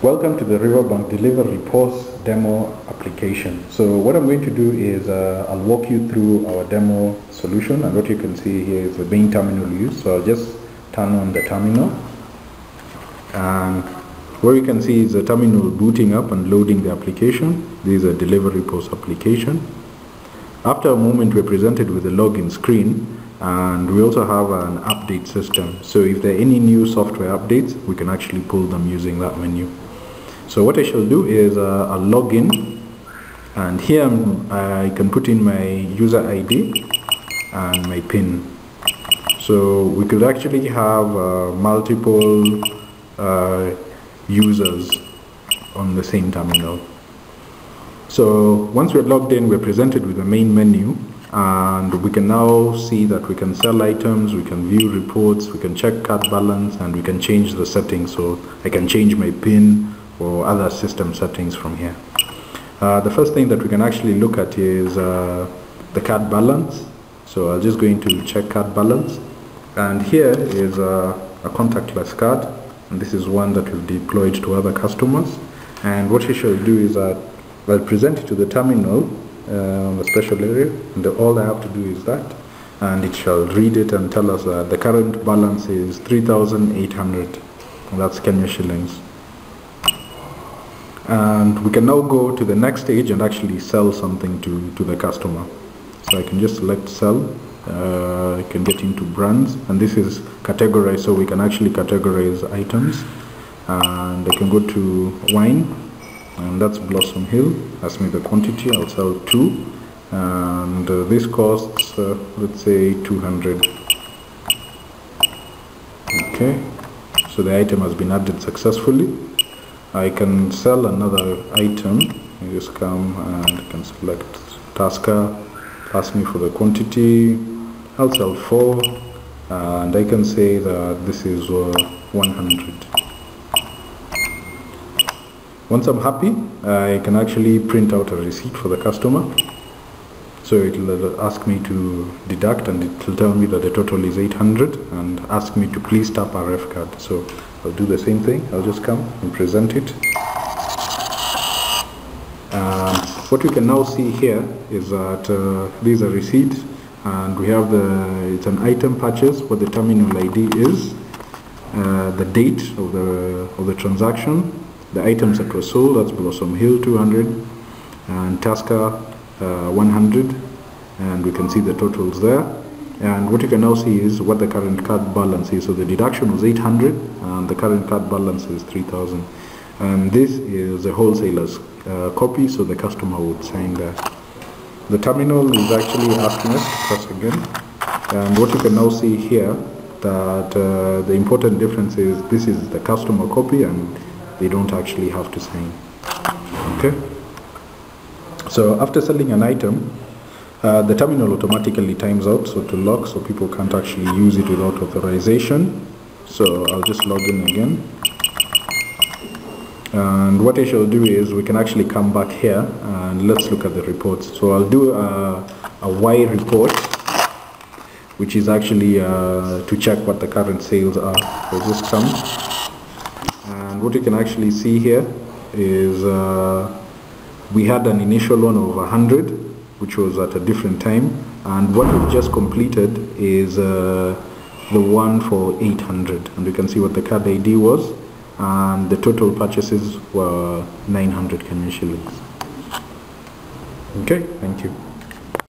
Welcome to the Riverbank Delivery POS demo application. So what I'm going to do is I'll walk you through our demo solution, and what you can see here is the main terminal used. So I'll just turn on the terminal, and what you can see is the terminal booting up and loading the application. This is a delivery POS application. After a moment, we're presented with a login screen, and we also have an update system. So if there are any new software updates, we can actually pull them using that menu. So what I shall do is I'll log in, and here I can put in my user ID and my PIN. So we could actually have multiple users on the same terminal. So once we're logged in, we're presented with the main menu, and we can now see that we can sell items, we can view reports, we can check card balance, and we can change the settings. So I can change my PIN or other system settings from here. The first thing that we can actually look at is the card balance. So I'll just go into check card balance, and here is a contactless card, and this is one that we've deployed to other customers. And what you shall do is that I'll present it to the terminal on the special area, and all I have to do is that, and it shall read it and tell us that the current balance is 3,800, and that's Kenya shillings. And we can now go to the next stage and actually sell something to the customer. So I can just select sell. I can get into brands, and this is categorized, so we can actually categorize items. And I can go to wine, and that's Blossom Hill. Ask me the quantity. I'll sell 2, and this costs let's say 200. Okay, so the item has been added successfully. I can sell another item. You just come and I can select Tasker, ask me for the quantity. I'll sell 4, and I can say that this is 100. Once I'm happy, I can actually print out a receipt for the customer. So it will ask me to deduct, and it will tell me that the total is 800, and ask me to please tap a ref card. So I'll do the same thing. I'll just come and present it. And what we can now see here is that this is a receipt, and we have it's an item purchase, what the terminal ID is, the date of the transaction, the items that were sold, that's Blossom Hill 200, and Tasker 100, and we can see the totals there. And what you can now see is what the current card balance is. So the deduction was 800, and the current card balance is 3,000. And this is a wholesaler's copy, so the customer would sign that. The terminal is actually asking us to press again. And what you can now see here, that the important difference is this is the customer copy, and they don't actually have to sign. Okay. So after selling an item, the terminal automatically times out, so to lock, so people can't actually use it without authorization. So I'll just log in again. And what I shall do is we can actually come back here, and let's look at the reports. So I'll do a Y report, which is actually to check what the current sales are. So just come, and what you can actually see here is we had an initial one of 100, which was at a different time, and what we've just completed is the one for 800, and we can see what the card ID was, and the total purchases were 900 Kenyan shillings. Okay, thank you.